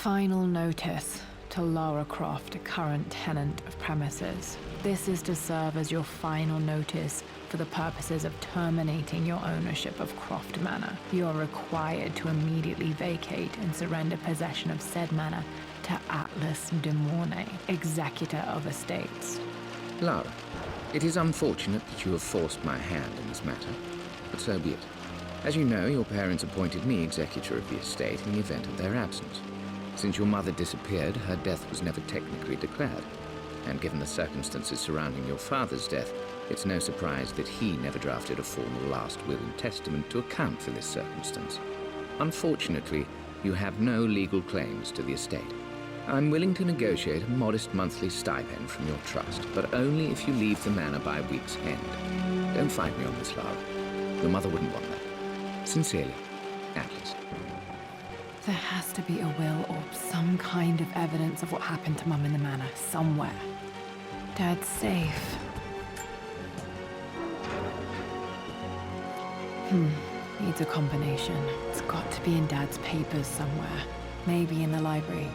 Final notice to Lara Croft, a current tenant of premises. This is to serve as your final notice for the purposes of terminating your ownership of Croft Manor. You are required to immediately vacate and surrender possession of said manor to Atlas de Mornay, executor of estates. Lara, it is unfortunate that you have forced my hand in this matter, but so be it. As you know, your parents appointed me executor of the estate in the event of their absence. Since your mother disappeared, her death was never technically declared. And given the circumstances surrounding your father's death, it's no surprise that he never drafted a formal last will and testament to account for this circumstance. Unfortunately, you have no legal claims to the estate. I'm willing to negotiate a modest monthly stipend from your trust, but only if you leave the manor by week's end. Don't fight me on this, Lara. Your mother wouldn't want that. Sincerely, Atlas. There has to be a will or some kind of evidence of what happened to Mum in the manor somewhere. Dad's safe. Needs a combination. It's got to be in Dad's papers somewhere. Maybe in the library.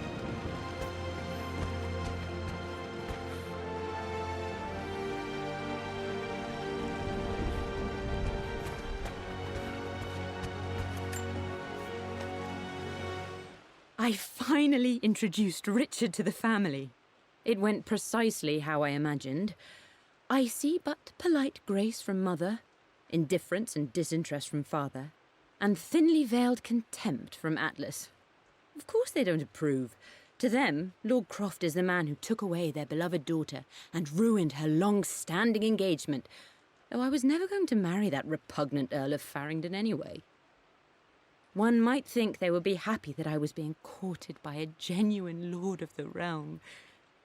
I finally introduced Richard to the family. It went precisely how I imagined. Icy but polite grace from mother, indifference and disinterest from father, and thinly veiled contempt from Atlas. Of course they don't approve. To them, Lord Croft is the man who took away their beloved daughter and ruined her long-standing engagement, though I was never going to marry that repugnant Earl of Farringdon anyway. One might think they would be happy that I was being courted by a genuine lord of the realm.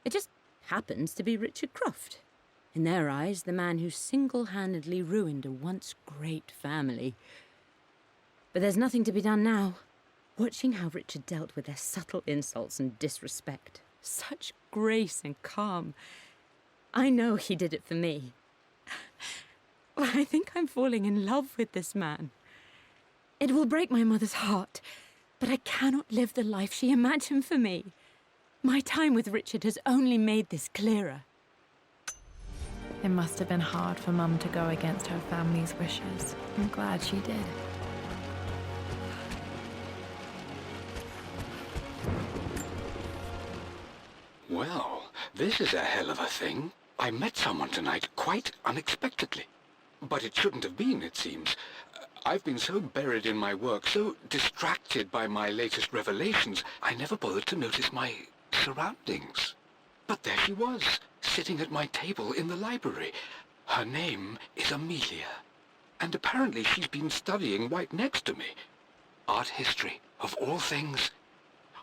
It just happens to be Richard Croft. In their eyes, the man who single-handedly ruined a once great family. But there's nothing to be done now. Watching how Richard dealt with their subtle insults and disrespect. Such grace and calm. I know he did it for me. I think I'm falling in love with this man. It will break my mother's heart, but I cannot live the life she imagined for me. My time with Richard has only made this clearer. It must have been hard for Mum to go against her family's wishes. I'm glad she did. Well, this is a hell of a thing. I met someone tonight quite unexpectedly. But it shouldn't have been, it seems. I've been so buried in my work, so distracted by my latest revelations, I never bothered to notice my surroundings. But there she was, sitting at my table in the library. Her name is Amelia, and apparently she's been studying right next to me. Art history, of all things.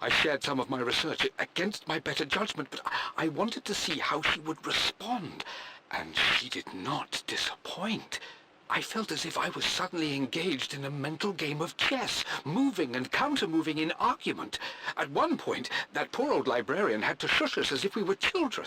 I shared some of my research against my better judgment, but I wanted to see how she would respond, and she did not disappoint. I felt as if I was suddenly engaged in a mental game of chess, moving and counter-moving in argument. At one point, that poor old librarian had to shush us as if we were children.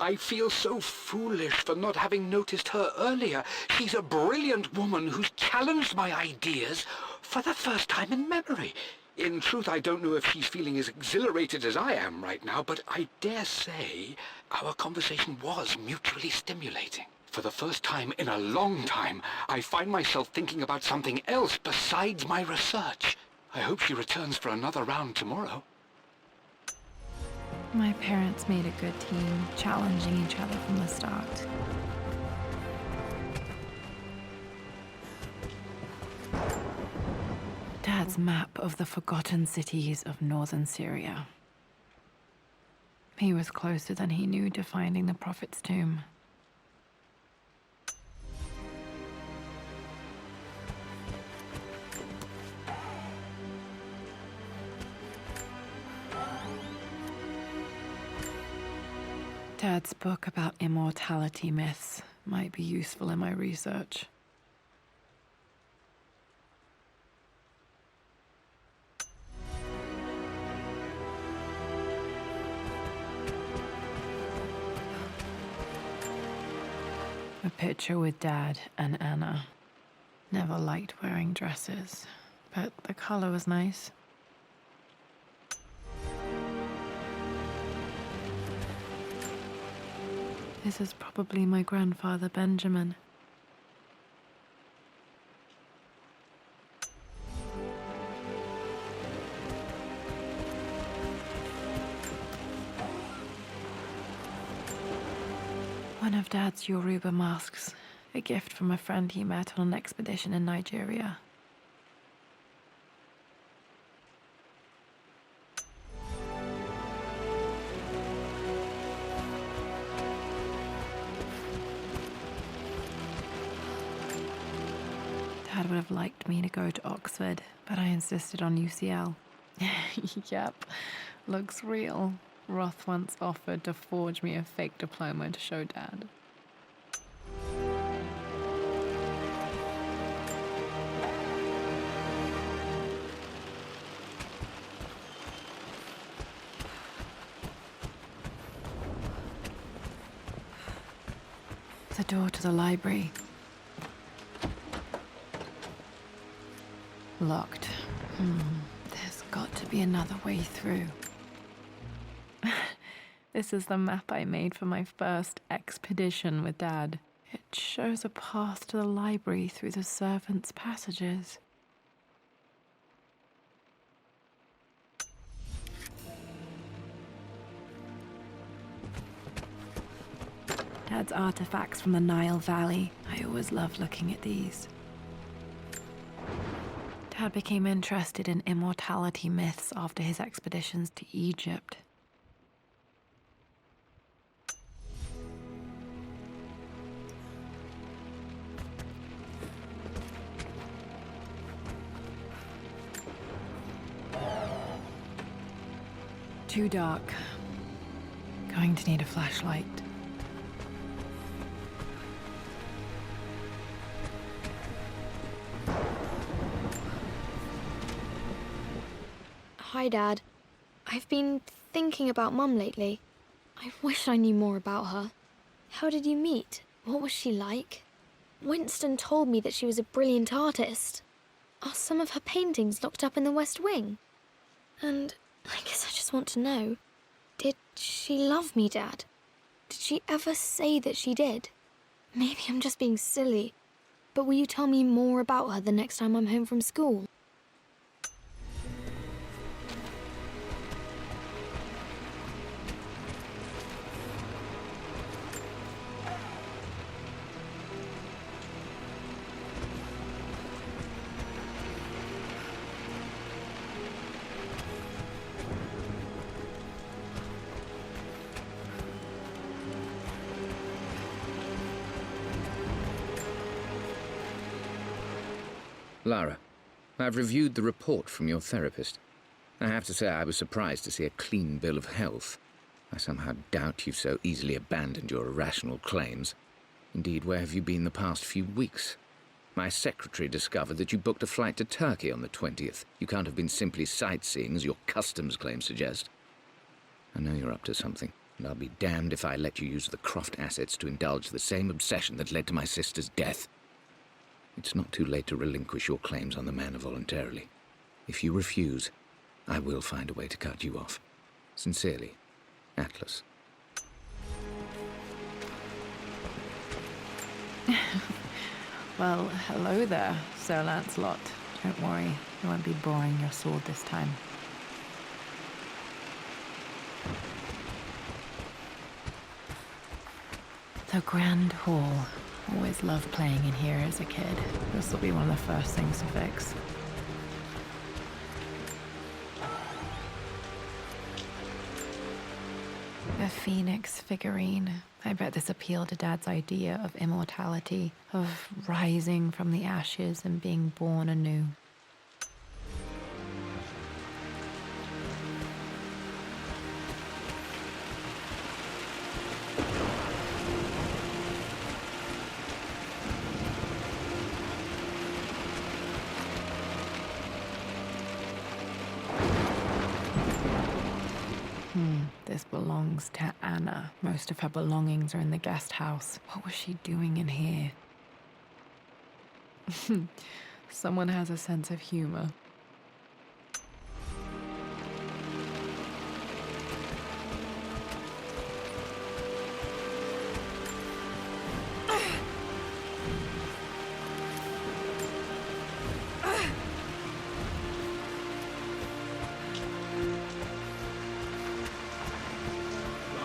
I feel so foolish for not having noticed her earlier. She's a brilliant woman who's challenged my ideas for the first time in memory. In truth, I don't know if she's feeling as exhilarated as I am right now, but I dare say our conversation was mutually stimulating. For the first time in a long time, I find myself thinking about something else besides my research. I hope she returns for another round tomorrow. My parents made a good team, challenging each other from the start. Dad's map of the forgotten cities of northern Syria. He was closer than he knew to finding the Prophet's tomb. Dad's book about immortality myths might be useful in my research. A picture with Dad and Anna. Never liked wearing dresses, but the color was nice. This is probably my grandfather Benjamin. One of Dad's Yoruba masks, a gift from a friend he met on an expedition in Nigeria. Dad would have liked me to go to Oxford, but I insisted on UCL. Yep, looks real. Roth once offered to forge me a fake diploma to show Dad. The door to the library. Locked. There's got to be another way through. This is the map I made for my first expedition with Dad. It shows a path to the library through the servants' passages. Dad's artifacts from the Nile Valley. I always loved looking at these. Dad became interested in immortality myths after his expeditions to Egypt. Too dark. Going to need a flashlight. Hi, Dad. I've been thinking about Mum lately. I wish I knew more about her. How did you meet? What was she like? Winston told me that she was a brilliant artist. Are some of her paintings locked up in the West Wing? And I guess I just want to know, did she love me, Dad? Did she ever say that she did? Maybe I'm just being silly, but will you tell me more about her the next time I'm home from school? Lara, I've reviewed the report from your therapist. I have to say I was surprised to see a clean bill of health. I somehow doubt you've so easily abandoned your irrational claims. Indeed, where have you been the past few weeks? My secretary discovered that you booked a flight to Turkey on the 20th. You can't have been simply sightseeing, as your customs claims suggest. I know you're up to something, and I'll be damned if I let you use the Croft assets to indulge the same obsession that led to my sister's death. It's not too late to relinquish your claims on the manor voluntarily. If you refuse, I will find a way to cut you off. Sincerely, Atlas. Well, hello there, Sir Lancelot. Don't worry, I won't be boring your sword this time. The Grand Hall. Always loved playing in here as a kid. This will be one of the first things to fix. The Phoenix figurine. I bet this appealed to Dad's idea of immortality, of rising from the ashes and being born anew. This belongs to Anna. Most of her belongings are in the guest house. What was she doing in here? Someone has a sense of humor.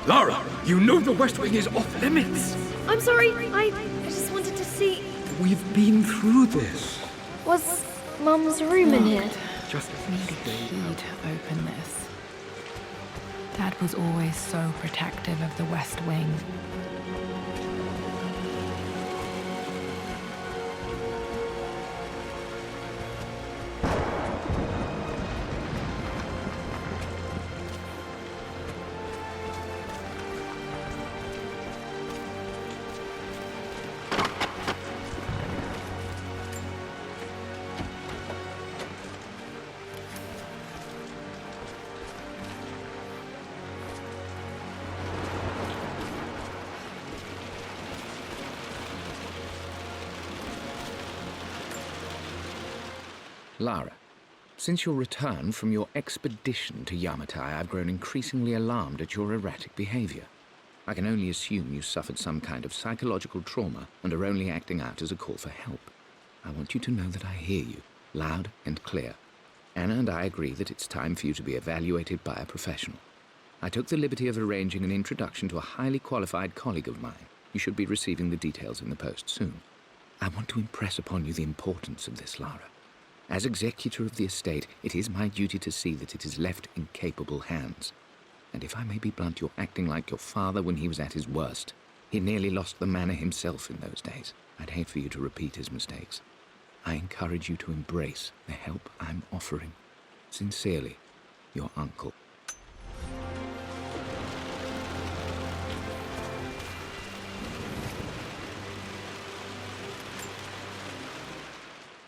Lara, you know the West Wing is off limits. I'm sorry, I just wanted to see... We've been through this. Was Mum's room in here? Just Need a key to open this. Dad was always so protective of the West Wing. Lara, since your return from your expedition to Yamatai, I've grown increasingly alarmed at your erratic behavior. I can only assume you suffered some kind of psychological trauma and are only acting out as a call for help. I want you to know that I hear you, loud and clear. Anna and I agree that it's time for you to be evaluated by a professional. I took the liberty of arranging an introduction to a highly qualified colleague of mine. You should be receiving the details in the post soon. I want to impress upon you the importance of this, Lara. As executor of the estate, it is my duty to see that it is left in capable hands. And if I may be blunt, you're acting like your father when he was at his worst. He nearly lost the manor himself in those days. I'd hate for you to repeat his mistakes. I encourage you to embrace the help I'm offering. Sincerely, your uncle.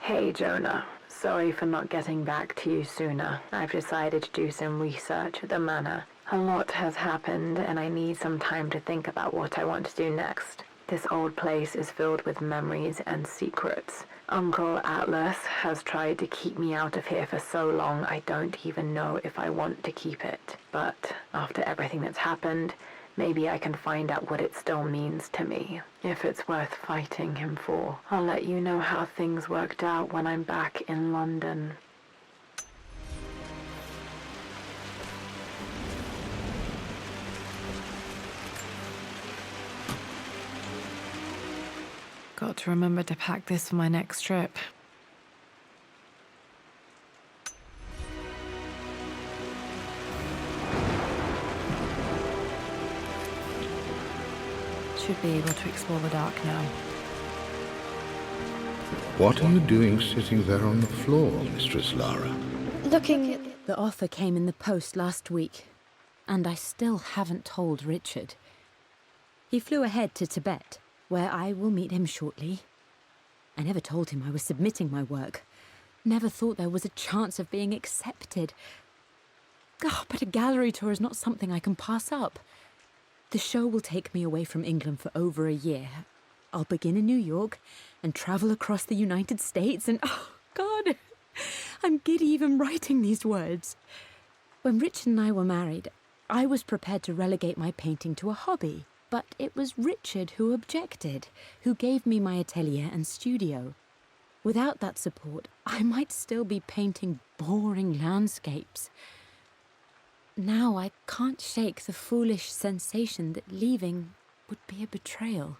Hey, Jonah. Sorry for not getting back to you sooner. I've decided to do some research at the manor. A lot has happened, and I need some time to think about what I want to do next. This old place is filled with memories and secrets. Uncle Atlas has tried to keep me out of here for so long, I don't even know if I want to keep it. But after everything that's happened, maybe I can find out what it still means to me. If it's worth fighting him for. I'll let you know how things worked out when I'm back in London. Got to remember to pack this for my next trip. Should be able to explore the dark now. What are you doing sitting there on the floor, Mistress Lara? Looking at... The offer came in the post last week, and I still haven't told Richard. He flew ahead to Tibet, where I will meet him shortly. I never told him I was submitting my work. Never thought there was a chance of being accepted. Oh, but a gallery tour is not something I can pass up. The show will take me away from England for over a year. I'll begin in New York and travel across the United States and, oh, God, I'm giddy even writing these words. When Richard and I were married, I was prepared to relegate my painting to a hobby. But it was Richard who objected, who gave me my atelier and studio. Without that support, I might still be painting boring landscapes. Now I can't shake the foolish sensation that leaving would be a betrayal.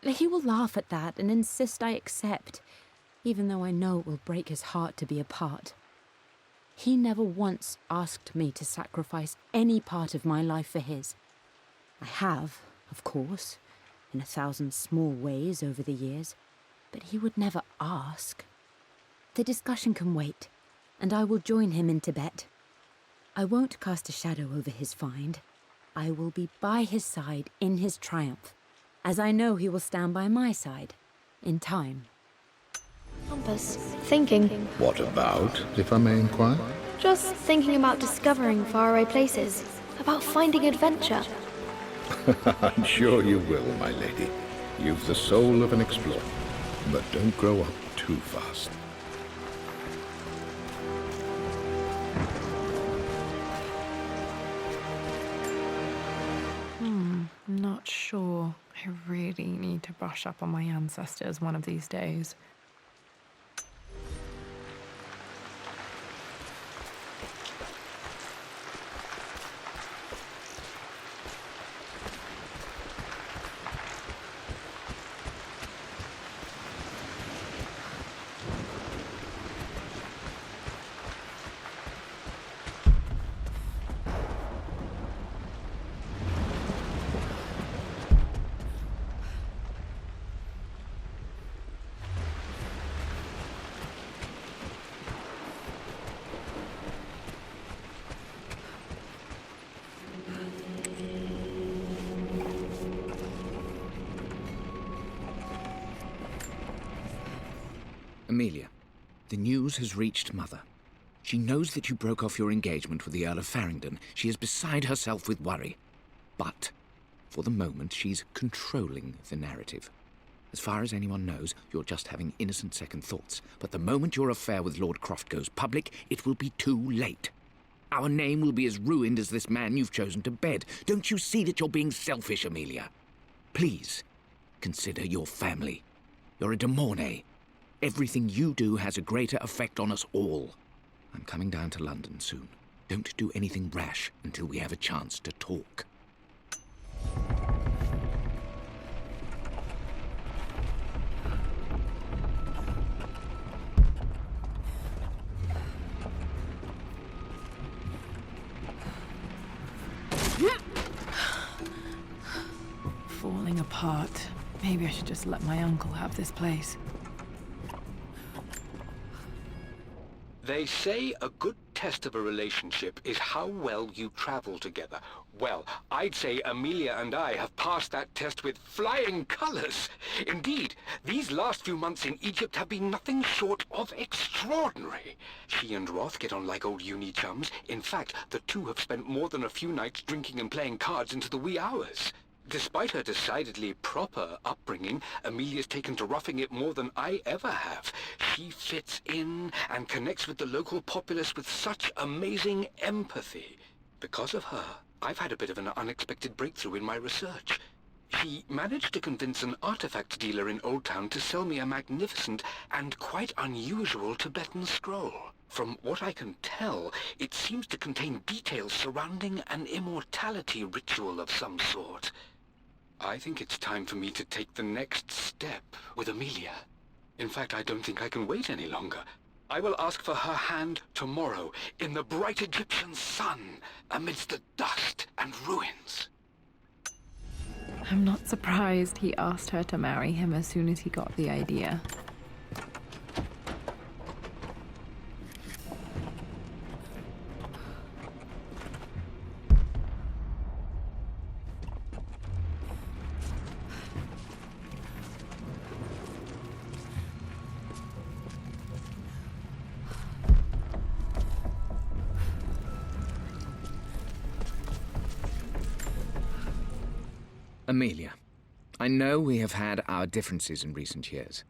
He will laugh at that and insist I accept, even though I know it will break his heart to be apart. He never once asked me to sacrifice any part of my life for his. I have, of course, in 1,000 small ways over the years, but he would never ask. The discussion can wait, and I will join him in Tibet. I won't cast a shadow over his find. I will be by his side in his triumph, as I know he will stand by my side, in time. Compass. Thinking. What about, if I may inquire? Just thinking about discovering faraway places. About finding adventure. I'm sure you will, my lady. You've the soul of an explorer. But don't grow up too fast. I'm not sure. I really need to brush up on my ancestors one of these days. Amelia, the news has reached Mother. She knows that you broke off your engagement with the Earl of Farringdon. She is beside herself with worry. But, for the moment, she's controlling the narrative. As far as anyone knows, you're just having innocent second thoughts. But the moment your affair with Lord Croft goes public, it will be too late. Our name will be as ruined as this man you've chosen to bed. Don't you see that you're being selfish, Amelia? Please, consider your family. You're a de Mornay. Everything you do has a greater effect on us all. I'm coming down to London soon. Don't do anything rash until we have a chance to talk. Falling apart. Maybe I should just let my uncle have this place. They say a good test of a relationship is how well you travel together. Well, I'd say Amelia and I have passed that test with flying colors. Indeed, these last few months in Egypt have been nothing short of extraordinary. She and Roth get on like old uni chums. In fact, the two have spent more than a few nights drinking and playing cards into the wee hours. Despite her decidedly proper upbringing, Amelia's taken to roughing it more than I ever have. She fits in and connects with the local populace with such amazing empathy. Because of her, I've had a bit of an unexpected breakthrough in my research. She managed to convince an artifact dealer in Old Town to sell me a magnificent and quite unusual Tibetan scroll. From what I can tell, it seems to contain details surrounding an immortality ritual of some sort. I think it's time for me to take the next step with Amelia. In fact, I don't think I can wait any longer. I will ask for her hand tomorrow in the bright Egyptian sun, amidst the dust and ruins. I'm not surprised he asked her to marry him as soon as he got the idea. Amelia, I know we have had our differences in recent years.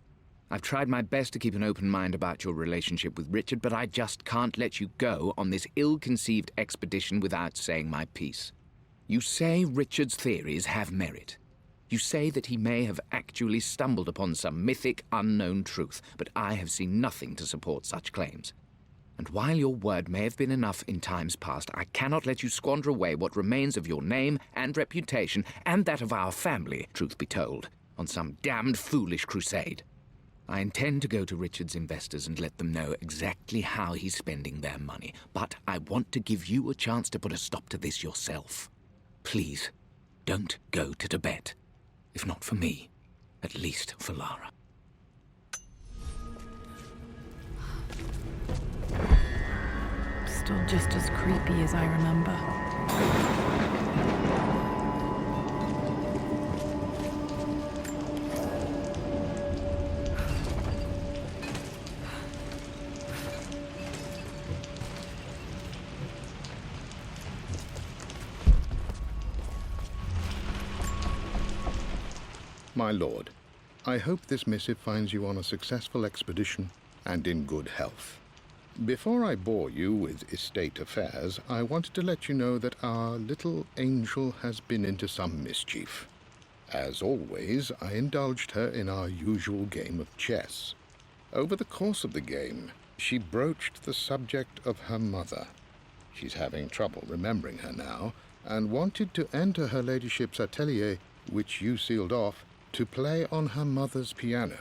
I've tried my best to keep an open mind about your relationship with Richard, but I just can't let you go on this ill-conceived expedition without saying my piece. You say Richard's theories have merit. You say that he may have actually stumbled upon some mythic, unknown truth, but I have seen nothing to support such claims. And while your word may have been enough in times past, I cannot let you squander away what remains of your name and reputation, and that of our family, truth be told, on some damned foolish crusade. I intend to go to Richard's investors and let them know exactly how he's spending their money, but I want to give you a chance to put a stop to this yourself. Please, don't go to Tibet. If not for me, at least for Lara. Still just as creepy as I remember. My lord, I hope this missive finds you on a successful expedition and in good health. Before I bore you with estate affairs, I wanted to let you know that our little angel has been into some mischief. As always, I indulged her in our usual game of chess. Over the course of the game, she broached the subject of her mother. She's having trouble remembering her now, and wanted to enter her ladyship's atelier, which you sealed off, to play on her mother's piano.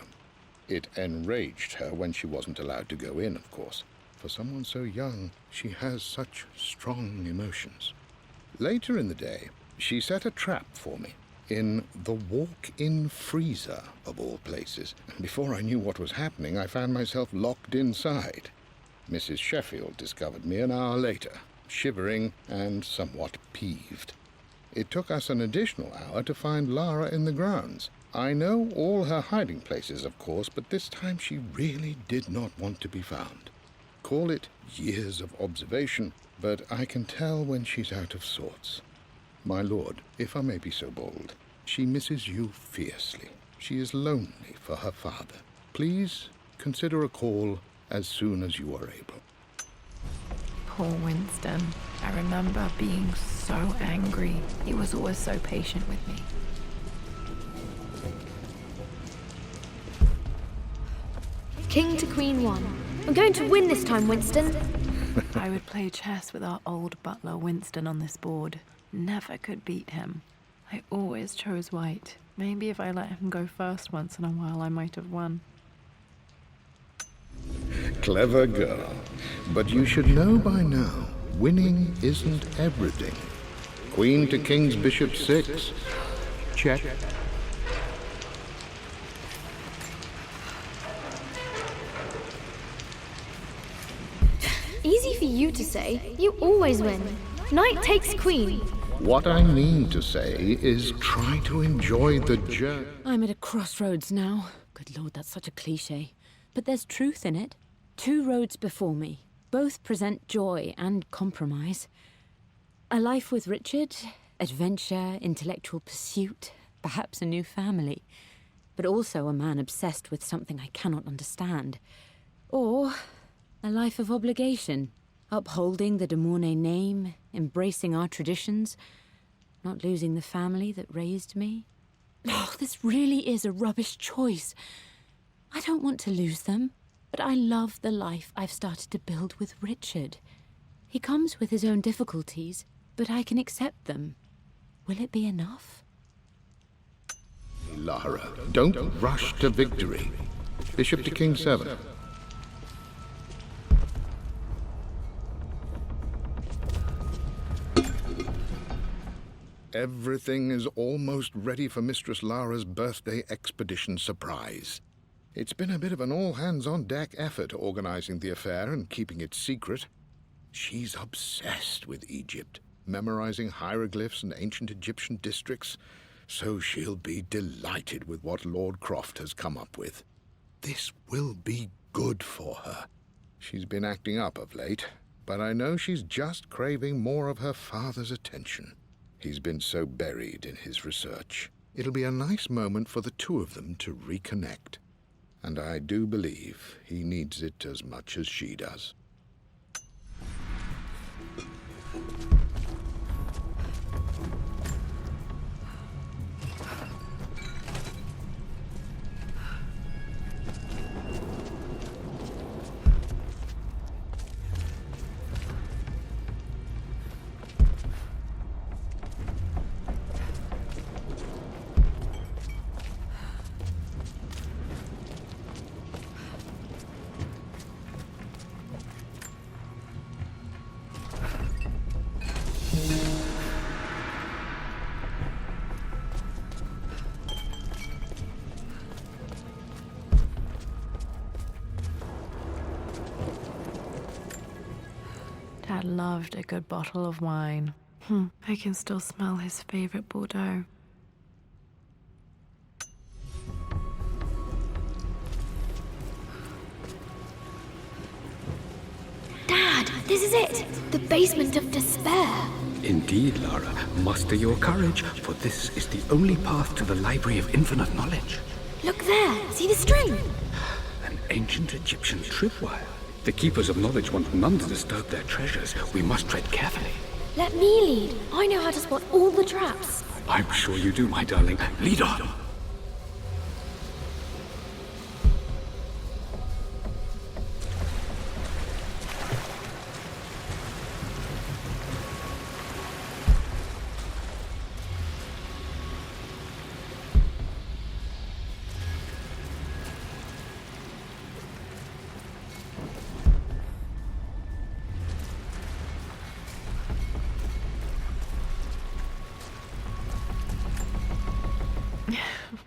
It enraged her when she wasn't allowed to go in, of course. For someone so young, she has such strong emotions. Later in the day, she set a trap for me in the walk-in freezer, of all places. And before I knew what was happening, I found myself locked inside. Mrs. Sheffield discovered me an hour later, shivering and somewhat peeved. It took us an additional hour to find Lara in the grounds. I know all her hiding places, of course, but this time she really did not want to be found. Call it years of observation, but I can tell when she's out of sorts. My lord, if I may be so bold, she misses you fiercely. She is lonely for her father. Please consider a call as soon as you are able. Poor Winston. I remember being so angry. He was always so patient with me. King to Queen 1. I'm going to win this time, Winston. I would play chess with our old butler Winston on this board. Never could beat him. I always chose white. Maybe if I let him go first once in a while, I might have won. Clever girl. But you should know by now, winning isn't everything. Queen to King's Bishop 6. Check. Easy for you to say. You always win. Knight takes queen. What I mean to say is try to enjoy the journey. I'm at a crossroads now. Good Lord, that's such a cliché. But there's truth in it. 2 roads before me. Both present joy and compromise. A life with Richard, adventure, intellectual pursuit, perhaps a new family. But also a man obsessed with something I cannot understand. Or a life of obligation, upholding the de Mornay name, embracing our traditions, not losing the family that raised me. Oh, this really is a rubbish choice. I don't want to lose them, but I love the life I've started to build with Richard. He comes with his own difficulties, but I can accept them. Will it be enough? Lara, don't rush to victory. Bishop to King 7. Everything is almost ready for Mistress Lara's birthday expedition surprise. It's been a bit of an all-hands-on-deck effort organizing the affair and keeping it secret. She's obsessed with Egypt, memorizing hieroglyphs and ancient Egyptian districts, so she'll be delighted with what Lord Croft has come up with. This will be good for her. She's been acting up of late, but I know she's just craving more of her father's attention. He's been so buried in his research. It'll be a nice moment for the two of them to reconnect. And I do believe he needs it as much as she does. Dad loved a good bottle of wine. I can still smell his favorite Bordeaux. Dad, this is it! The basement of despair. Indeed, Lara. Muster your courage, for this is the only path to the Library of Infinite Knowledge. Look there! See the string? An ancient Egyptian tripwire. The Keepers of Knowledge want none to disturb their treasures. We must tread carefully. Let me lead. I know how to spot all the traps. I'm sure you do, my darling. Lead on.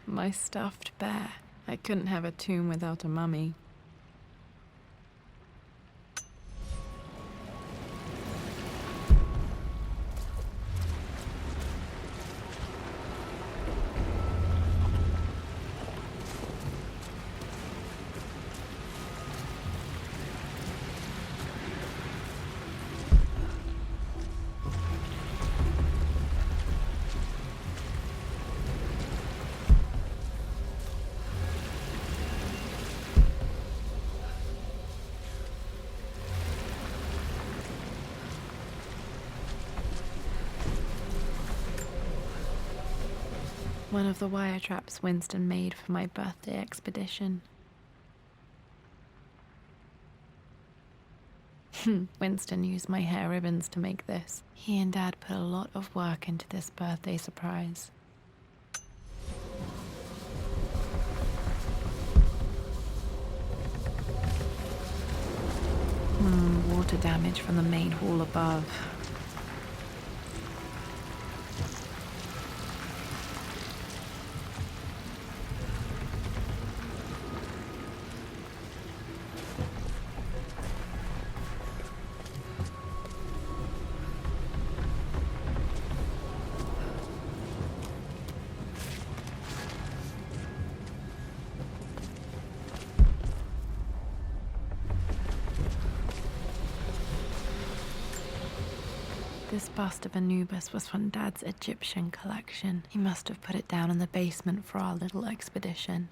My stuffed bear. I couldn't have a tomb without a mummy. One of the wire traps Winston made for my birthday expedition. Winston used my hair ribbons to make this. He and Dad put a lot of work into this birthday surprise. Water damage from the main hall above. This bust of Anubis was from Dad's Egyptian collection. He must have put it down in the basement for our little expedition.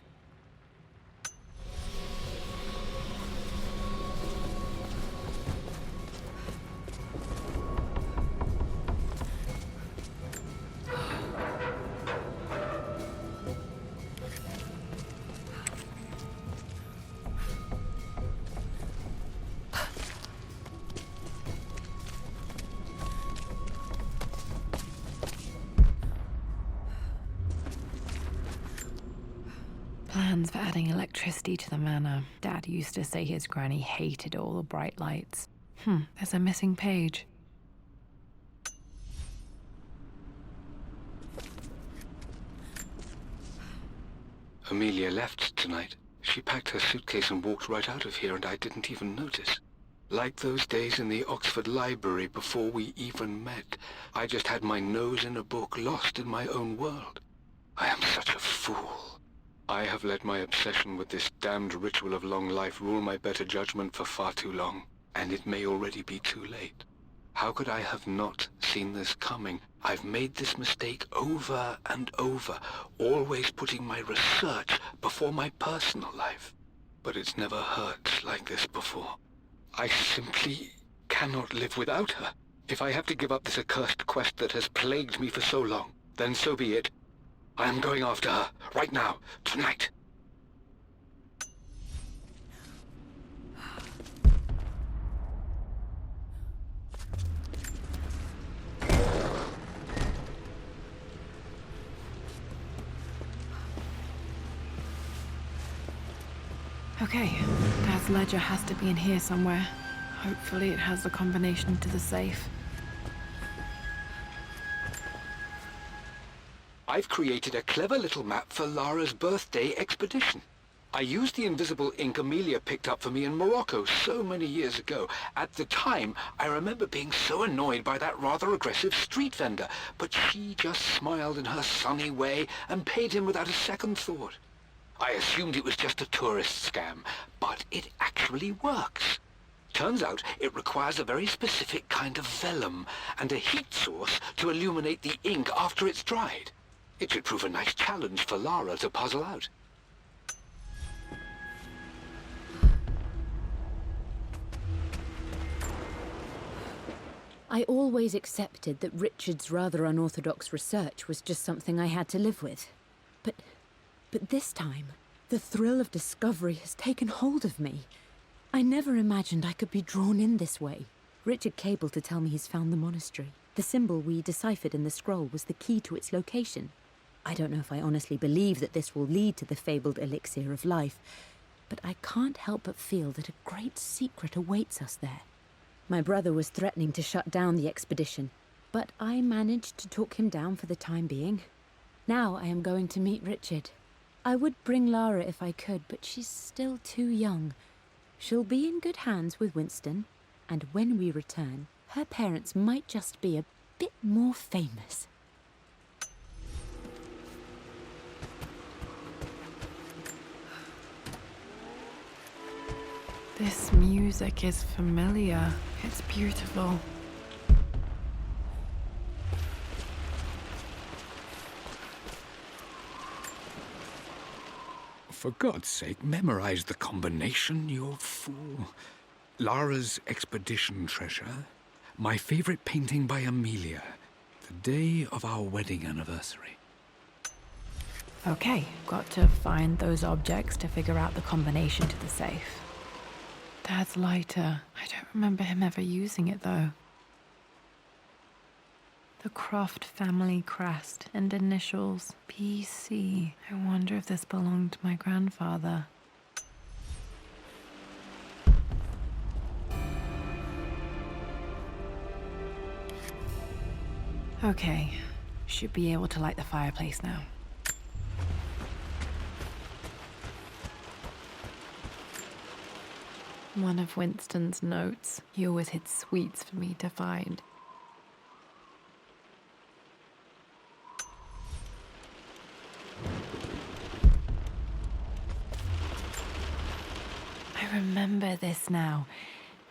Plans for adding electricity to the manor. Dad used to say his granny hated all the bright lights. There's a missing page. Amelia left tonight. She packed her suitcase and walked right out of here, and I didn't even notice. Like those days in the Oxford Library before we even met. I just had my nose in a book, lost in my own world. I am such a fool. I have let my obsession with this damned ritual of long life rule my better judgment for far too long, and it may already be too late. How could I have not seen this coming? I've made this mistake over and over, always putting my research before my personal life. But it's never hurt like this before. I simply cannot live without her. If I have to give up this accursed quest that has plagued me for so long, then so be it. I am going after her, right now, tonight. Okay, Dad's ledger has to be in here somewhere. Hopefully it has the combination to the safe. I've created a clever little map for Lara's birthday expedition. I used the invisible ink Amelia picked up for me in Morocco so many years ago. At the time, I remember being so annoyed by that rather aggressive street vendor, but she just smiled in her sunny way and paid him without a second thought. I assumed it was just a tourist scam, but it actually works. Turns out it requires a very specific kind of vellum and a heat source to illuminate the ink after it's dried. It should prove a nice challenge for Lara to puzzle out. I always accepted that Richard's rather unorthodox research was just something I had to live with. But this time, the thrill of discovery has taken hold of me. I never imagined I could be drawn in this way. Richard cabled to tell me he's found the monastery. The symbol we deciphered in the scroll was the key to its location. I don't know if I honestly believe that this will lead to the fabled elixir of life, but I can't help but feel that a great secret awaits us there. My brother was threatening to shut down the expedition, but I managed to talk him down for the time being. Now I am going to meet Richard. I would bring Lara if I could, but she's still too young. She'll be in good hands with Winston, and when we return, her parents might just be a bit more famous. This music is familiar. It's beautiful. For God's sake, memorize the combination, you fool. Lara's expedition treasure. My favorite painting by Amelia. The day of our wedding anniversary. Okay, got to find those objects to figure out the combination to the safe. Dad's lighter. I don't remember him ever using it, though. The Croft family crest and initials PC. I wonder if this belonged to my grandfather. Okay, should be able to light the fireplace now. One of Winston's notes. He always hid sweets for me to find. I remember this now.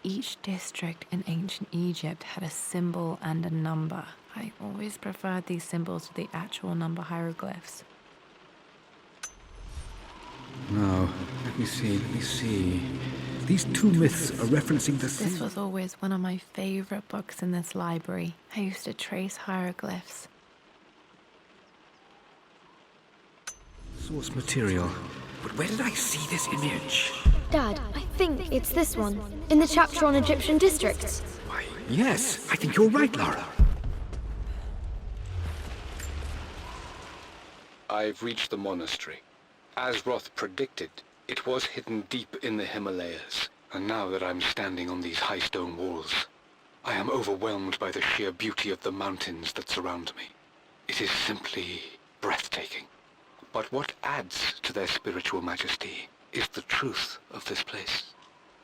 Each district in ancient Egypt had a symbol and a number. I always preferred these symbols to the actual number hieroglyphs. Now, let me see. These two myths are referencing the This was always one of my favorite books in this library. I used to trace hieroglyphs. source material. But where did I see this image? Dad, I think it's this one, in the chapter on Egyptian districts. Why, yes, I think you're right, Lara. I've reached the monastery. As Roth predicted, it was hidden deep in the Himalayas. And now that I'm standing on these high stone walls, I am overwhelmed by the sheer beauty of the mountains that surround me. It is simply breathtaking. But what adds to their spiritual majesty is the truth of this place.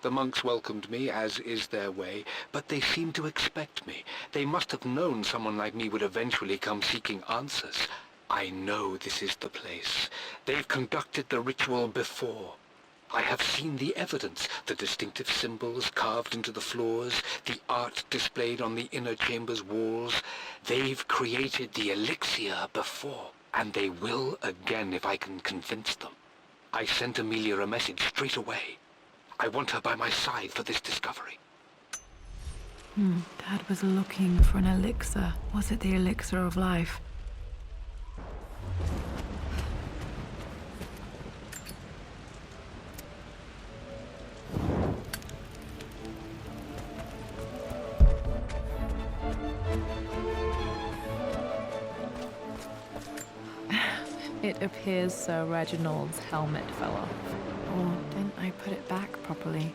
The monks welcomed me, as is their way, but they seemed to expect me. They must have known someone like me would eventually come seeking answers. I know this is the place. They've conducted the ritual before. I have seen the evidence, the distinctive symbols carved into the floors, the art displayed on the inner chamber's walls. They've created the elixir before, and they will again if I can convince them. I sent Amelia a message straight away. I want her by my side for this discovery. Dad was looking for an elixir. Was it the elixir of life? It appears Sir Reginald's helmet fell off. Or didn't I put it back properly?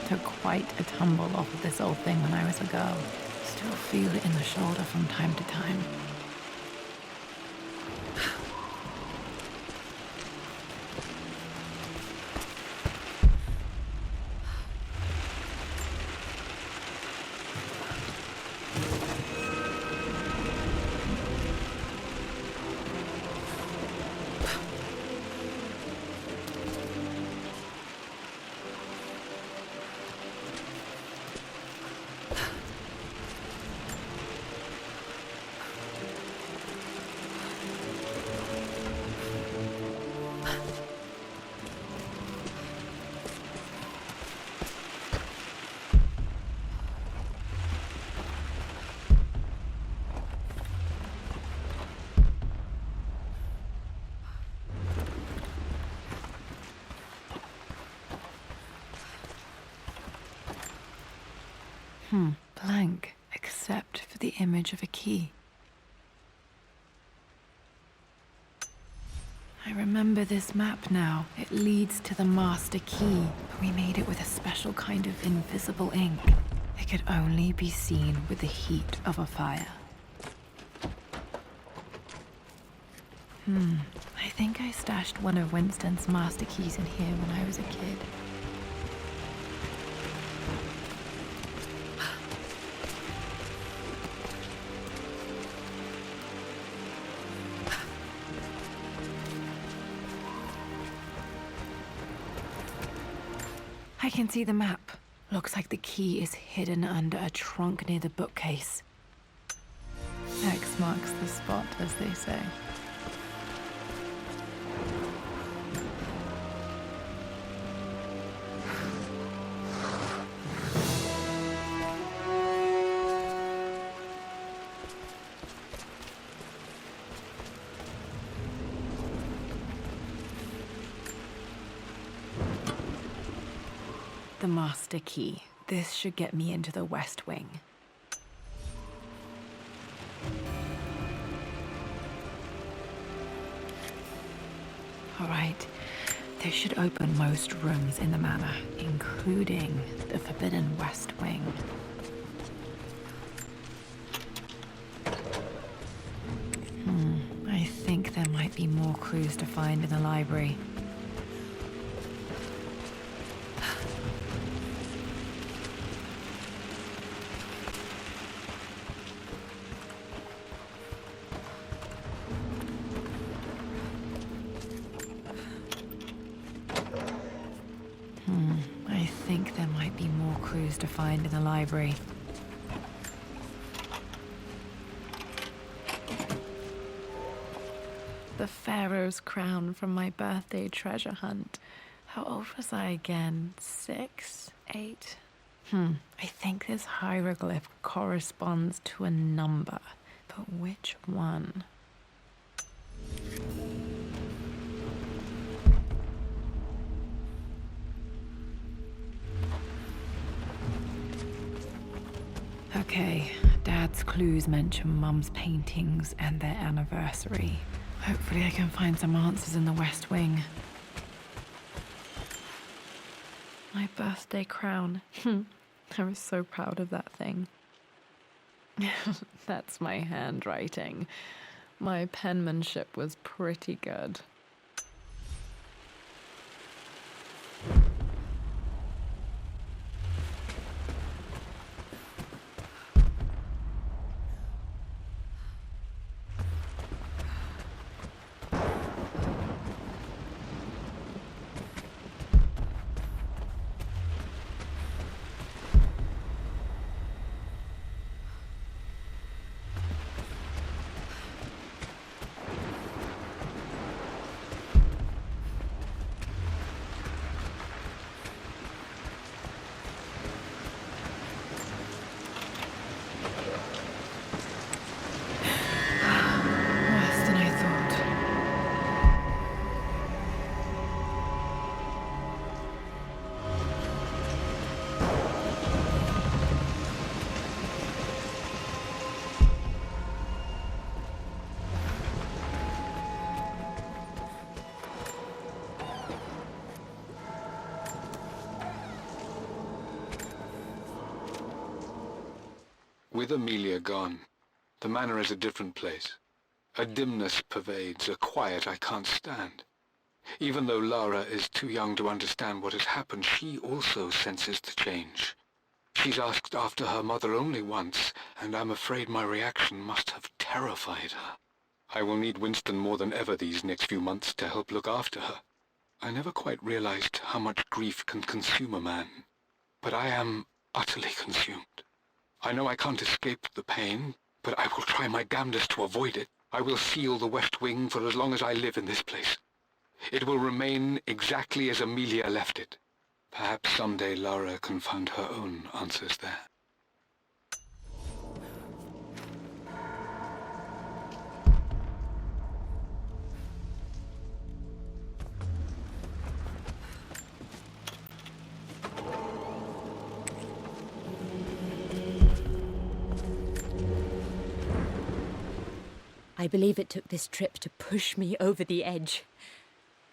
Took quite a tumble off of this old thing when I was a girl. Still feel it in the shoulder from time to time. Blank, except for the image of a key. I remember this map now. It leads to the master key. We made it with a special kind of invisible ink. It could only be seen with the heat of a fire. I think I stashed one of Winston's master keys in here when I was a kid. I can see the map. Looks like the key is hidden under a trunk near the bookcase. X marks the spot, as they say. The master key. This should get me into the West Wing. All right. This should open most rooms in the manor, including the forbidden West Wing. I think there might be more clues to find in the library. I think there might be more clues to find in the library. The Pharaoh's crown from my birthday treasure hunt. How old was I again? 6? 8? I think this hieroglyph corresponds to a number, but which one? Okay, Dad's clues mention Mum's paintings and their anniversary. Hopefully I can find some answers in the West Wing. My birthday crown. I was so proud of that thing. That's my handwriting. My penmanship was pretty good. With Amelia gone, the manor is a different place. A dimness pervades, a quiet I can't stand. Even though Lara is too young to understand what has happened, she also senses the change. She's asked after her mother only once, and I'm afraid my reaction must have terrified her. I will need Winston more than ever these next few months to help look after her. I never quite realized how much grief can consume a man, but I am utterly consumed. I know I can't escape the pain, but I will try my damnedest to avoid it. I will seal the West Wing for as long as I live in this place. It will remain exactly as Amelia left it. Perhaps someday Lara can find her own answers there. I believe it took this trip to push me over the edge.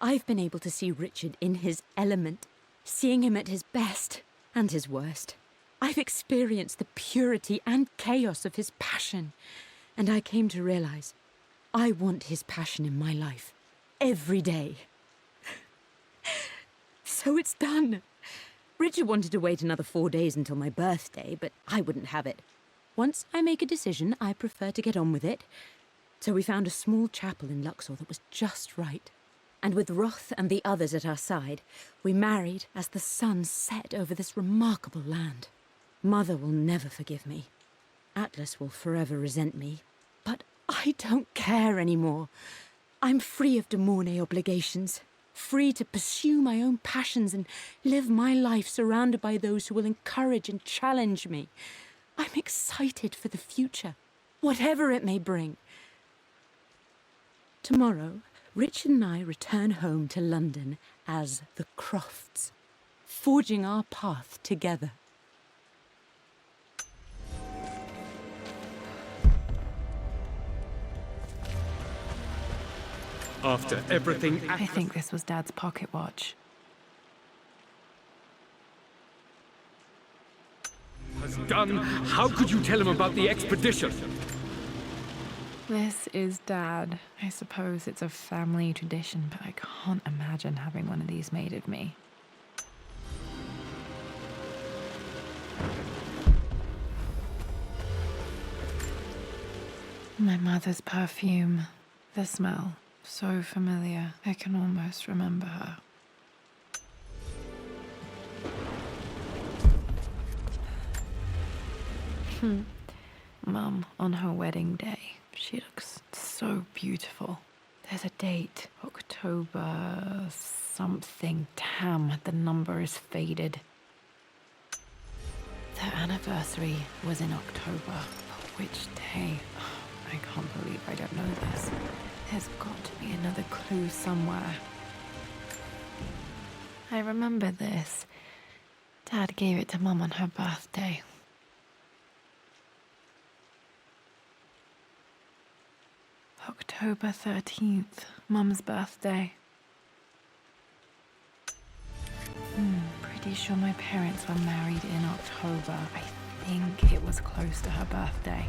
I've been able to see Richard in his element, seeing him at his best and his worst. I've experienced the purity and chaos of his passion, and I came to realize I want his passion in my life every day. So it's done. Richard wanted to wait another 4 days until my birthday, but I wouldn't have it. Once I make a decision, I prefer to get on with it. So we found a small chapel in Luxor that was just right. And with Roth and the others at our side, we married as the sun set over this remarkable land. Mother will never forgive me. Atlas will forever resent me. But I don't care anymore. I'm free of de Mornay obligations, free to pursue my own passions and live my life surrounded by those who will encourage and challenge me. I'm excited for the future, whatever it may bring. Tomorrow, Richard and I return home to London as the Crofts, forging our path together. After everything I think this was Dad's pocket watch. has done, how could you tell him about the expedition? This is Dad. I suppose it's a family tradition, but I can't imagine having one of these made of me. My mother's perfume. The smell. So familiar. I can almost remember her. Mum, on her wedding day. She looks so beautiful. There's a date. October something. Damn, the number is faded. Their anniversary was in October. But which day? I can't believe I don't know this. There's got to be another clue somewhere. I remember this. Dad gave it to Mum on her birthday. October 13th, Mum's birthday. Pretty sure my parents were married in October. I think it was close to her birthday.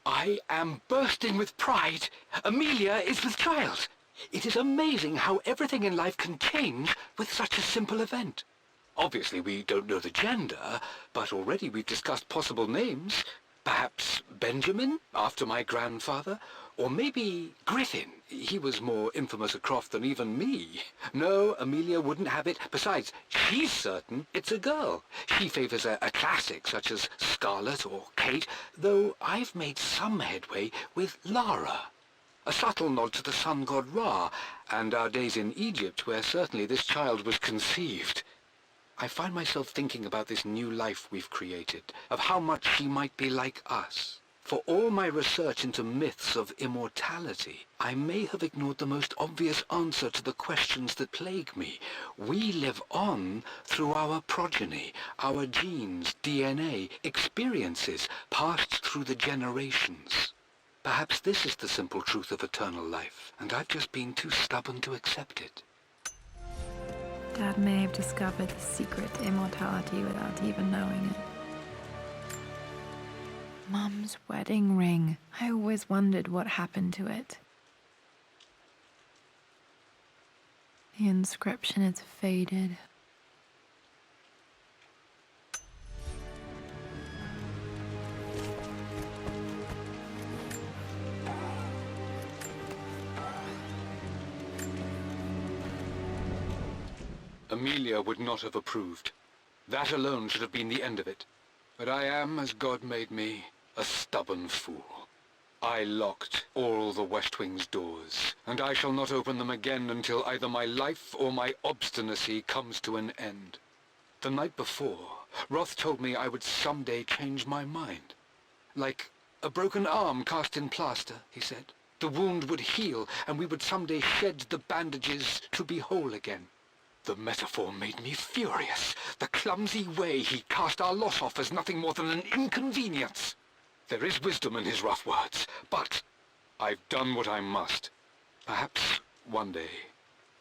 I am bursting with pride. Amelia is with child. It is amazing how everything in life can change with such a simple event. Obviously, we don't know the gender, but already we've discussed possible names. Perhaps Benjamin, after my grandfather? Or maybe Griffin. He was more infamous at Croft than even me. No, Amelia wouldn't have it. Besides, she's certain it's a girl. She favors a classic such as Scarlet or Kate, though I've made some headway with Lara. A subtle nod to the sun god Ra, and our days in Egypt, where certainly this child was conceived. I find myself thinking about this new life we've created, of how much she might be like us. For all my research into myths of immortality, I may have ignored the most obvious answer to the questions that plague me. We live on through our progeny, our genes, DNA, experiences passed through the generations. Perhaps this is the simple truth of eternal life, and I've just been too stubborn to accept it. Dad may have discovered the secret to immortality without even knowing it. Mum's wedding ring. I always wondered what happened to it. The inscription is faded. Amelia would not have approved. That alone should have been the end of it. But I am, as God made me, a stubborn fool. I locked all the West Wing's doors, and I shall not open them again until either my life or my obstinacy comes to an end. The night before, Roth told me I would someday change my mind. Like a broken arm cast in plaster, he said. The wound would heal, and we would someday shed the bandages to be whole again. The metaphor made me furious. The clumsy way he cast our loss off as nothing more than an inconvenience. There is wisdom in his rough words, but I've done what I must. Perhaps one day,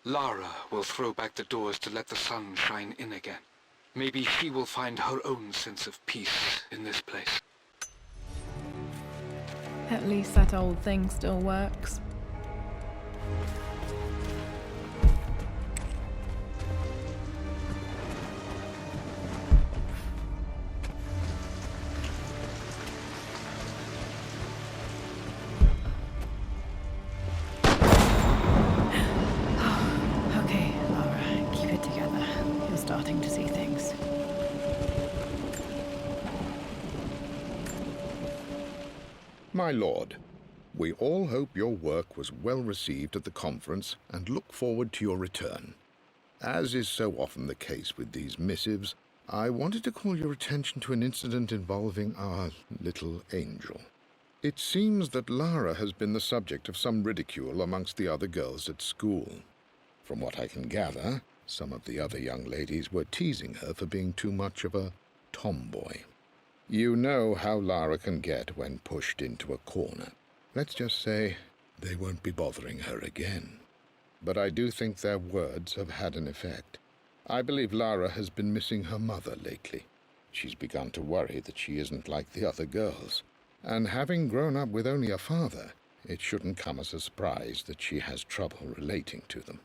Lara will throw back the doors to let the sun shine in again. Maybe she will find her own sense of peace in this place. At least that old thing still works. My lord, we all hope your work was well received at the conference and look forward to your return. As is so often the case with these missives, I wanted to call your attention to an incident involving our little angel. It seems that Lara has been the subject of some ridicule amongst the other girls at school. From what I can gather, some of the other young ladies were teasing her for being too much of a tomboy. You know how Lara can get when pushed into a corner. Let's just say they won't be bothering her again. But I do think their words have had an effect. I believe Lara has been missing her mother lately. She's begun to worry that she isn't like the other girls. And having grown up with only a father, it shouldn't come as a surprise that she has trouble relating to them.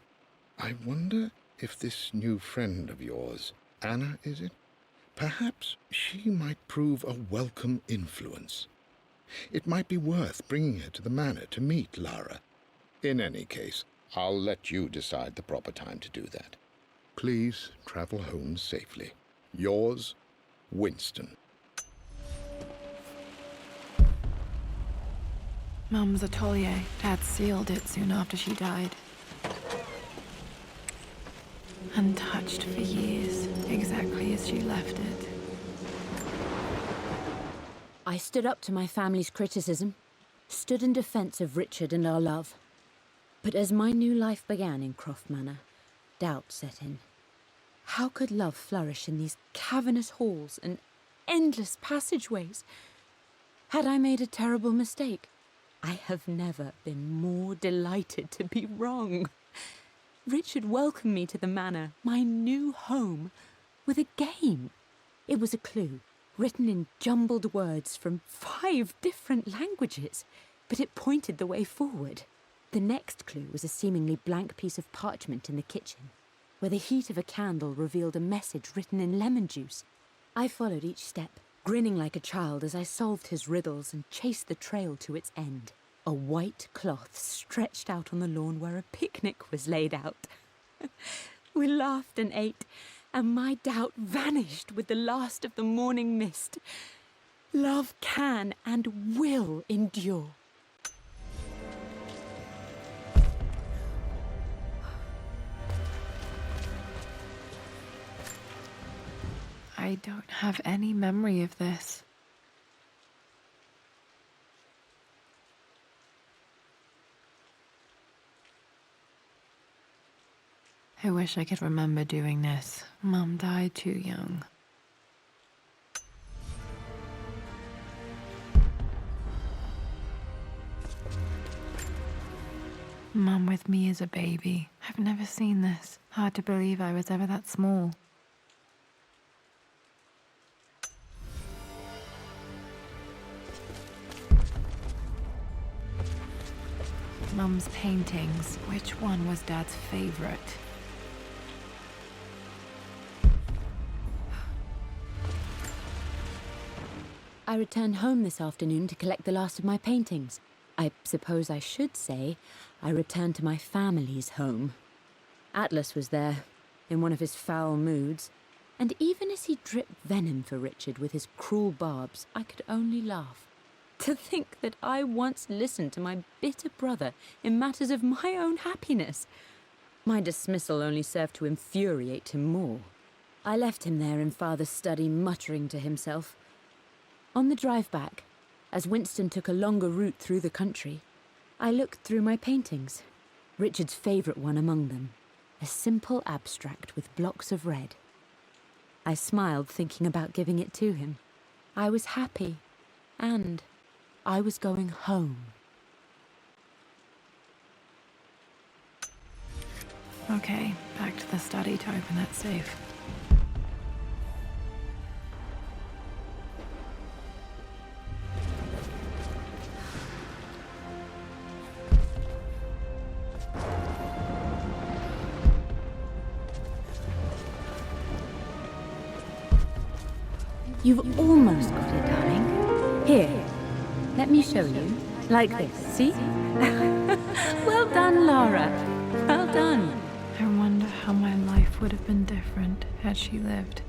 I wonder if this new friend of yours, Anna, is it? Perhaps she might prove a welcome influence. It might be worth bringing her to the manor to meet Lara. In any case, I'll let you decide the proper time to do that. Please travel home safely. Yours, Winston. Mum's atelier. Dad sealed it soon after she died. Untouched for years, exactly as she left it. I stood up to my family's criticism, stood in defense of Richard and our love. But as my new life began in Croft Manor, doubt set in. How could love flourish in these cavernous halls and endless passageways? Had I made a terrible mistake? I have never been more delighted to be wrong. Richard welcomed me to the manor, my new home, with a game. It was a clue, written in jumbled words from 5 different languages, but it pointed the way forward. The next clue was a seemingly blank piece of parchment in the kitchen, where the heat of a candle revealed a message written in lemon juice. I followed each step, grinning like a child as I solved his riddles and chased the trail to its end. A white cloth stretched out on the lawn where a picnic was laid out. We laughed and ate, and my doubt vanished with the last of the morning mist. Love can and will endure. I don't have any memory of this. I wish I could remember doing this. Mum died too young. Mum with me as a baby. I've never seen this. Hard to believe I was ever that small. Mum's paintings. Which one was Dad's favorite? I returned home this afternoon to collect the last of my paintings. I suppose I should say I returned to my family's home. Atlas was there, in one of his foul moods, and even as he dripped venom for Richard with his cruel barbs, I could only laugh. To think that I once listened to my bitter brother in matters of my own happiness. My dismissal only served to infuriate him more. I left him there in Father's study, muttering to himself. On the drive back, as Winston took a longer route through the country, I looked through my paintings, Richard's favourite one among them, a simple abstract with blocks of red. I smiled, thinking about giving it to him. I was happy, and I was going home. Okay, back to the study to open that safe. You've almost got it, darling. Here, let me show you. Like this, see? Well done, Lara. Well done. I wonder how my life would have been different had she lived.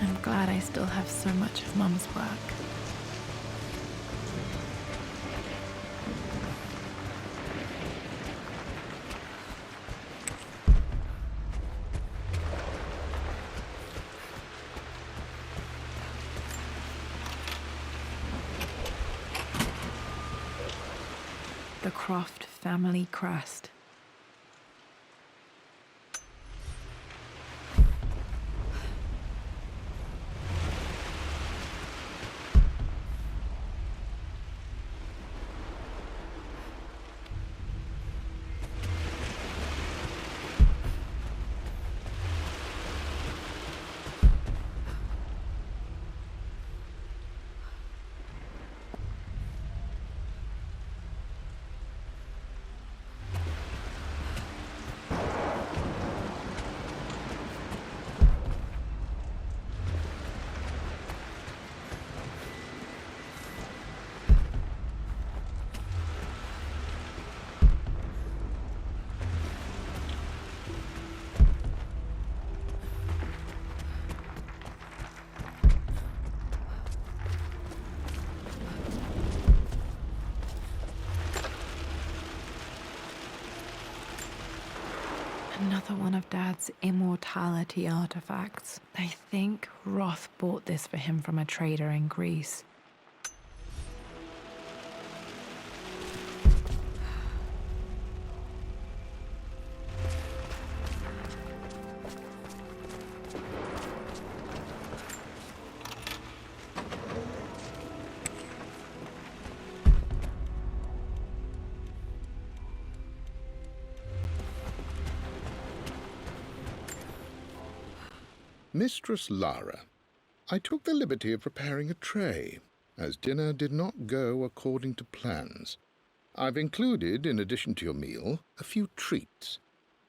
I'm glad I still have so much of Mum's work. The Croft family crest. Another one of Dad's immortality artifacts. I think Roth bought this for him from a trader in Greece. Mistress Lara, I took the liberty of preparing a tray, as dinner did not go according to plans. I've included, in addition to your meal, a few treats.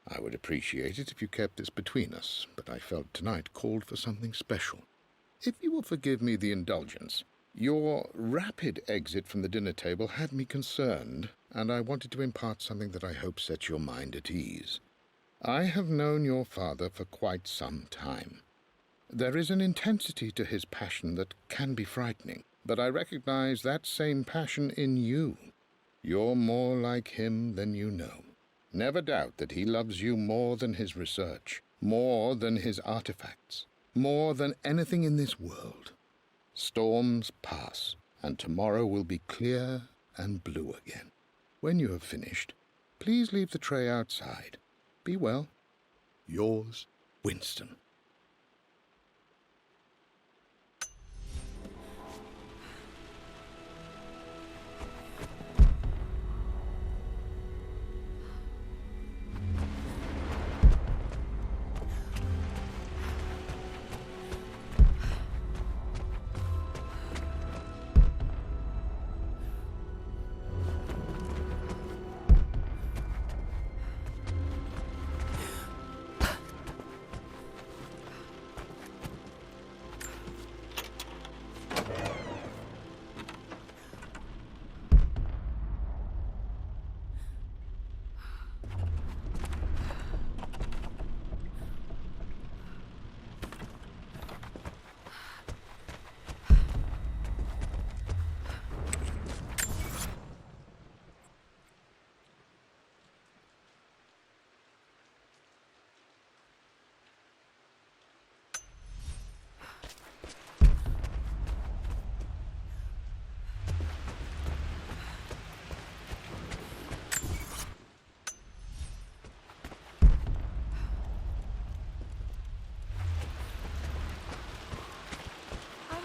I would appreciate it if you kept this between us, but I felt tonight called for something special. If you will forgive me the indulgence, your rapid exit from the dinner table had me concerned, and I wanted to impart something that I hope sets your mind at ease. I have known your father for quite some time. There is an intensity to his passion that can be frightening, but I recognize that same passion in you. You're more like him than you know. Never doubt that he loves you more than his research, more than his artifacts, more than anything in this world. Storms pass, and tomorrow will be clear and blue again. When you have finished, please leave the tray outside. Be well. Yours, Winston.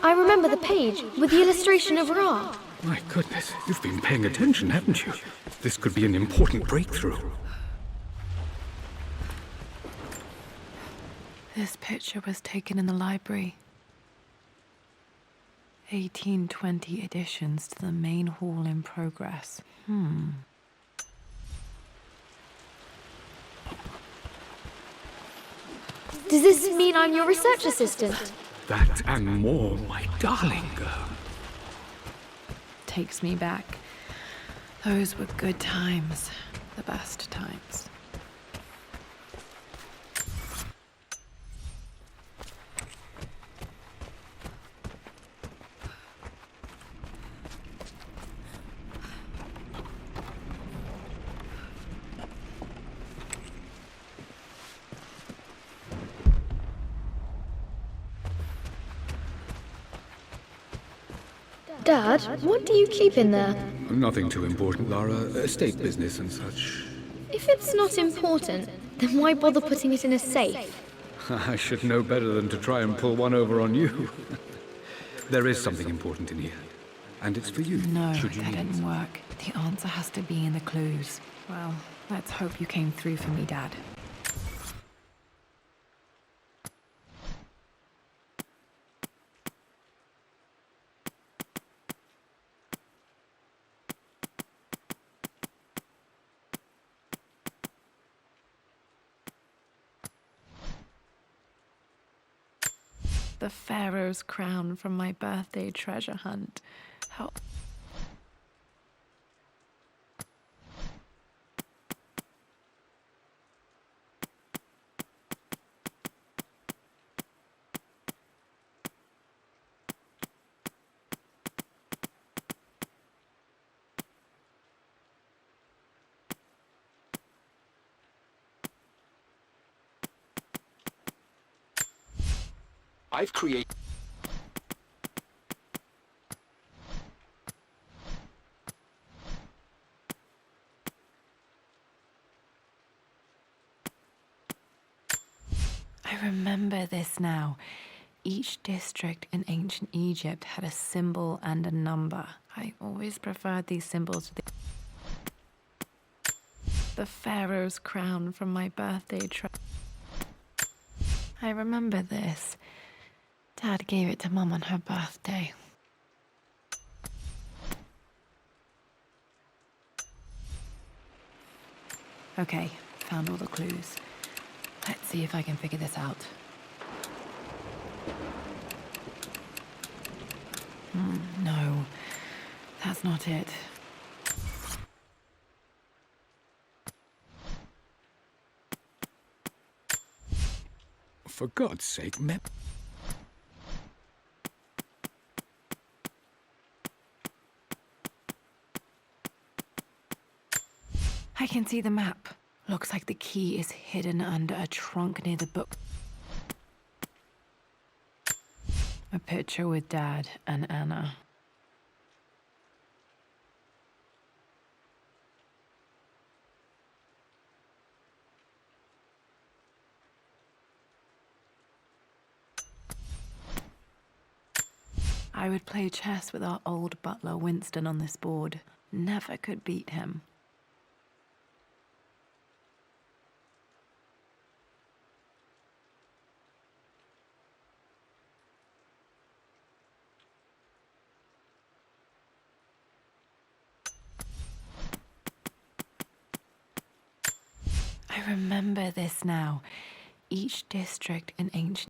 I remember the page with the illustration of Ra. My goodness, you've been paying attention, haven't you? This could be an important breakthrough. This picture was taken in the library. 1820 additions to the main hall in progress. Does this mean I'm your research assistant? That and more, my darling girl. Takes me back. Those were good times. The best times. Dad, what do you keep in there? Nothing too important, Lara. Estate business and such. If it's not important, then why bother putting it in a safe? I should know better than to try and pull one over on you. There is something important in here. And it's for you, No, should you that need it. didn't work. The answer has to be in the clues. Well, let's hope you came through for me, Dad. The Pharaoh's crown from my birthday treasure hunt. How... I've created... I remember this now. Each district in ancient Egypt had a symbol and a number. I always preferred these symbols to the Pharaoh's crown from my birthday I remember this. Dad gave it to Mum on her birthday. Okay, found all the clues. Let's see if I can figure this out. No, that's not it. For God's sake, Mep. I can see the map. Looks like the key is hidden under a trunk near the book. A picture with Dad and Anna. I would play chess with our old butler Winston on this board. Never could beat him. I remember this now. Each district in ancient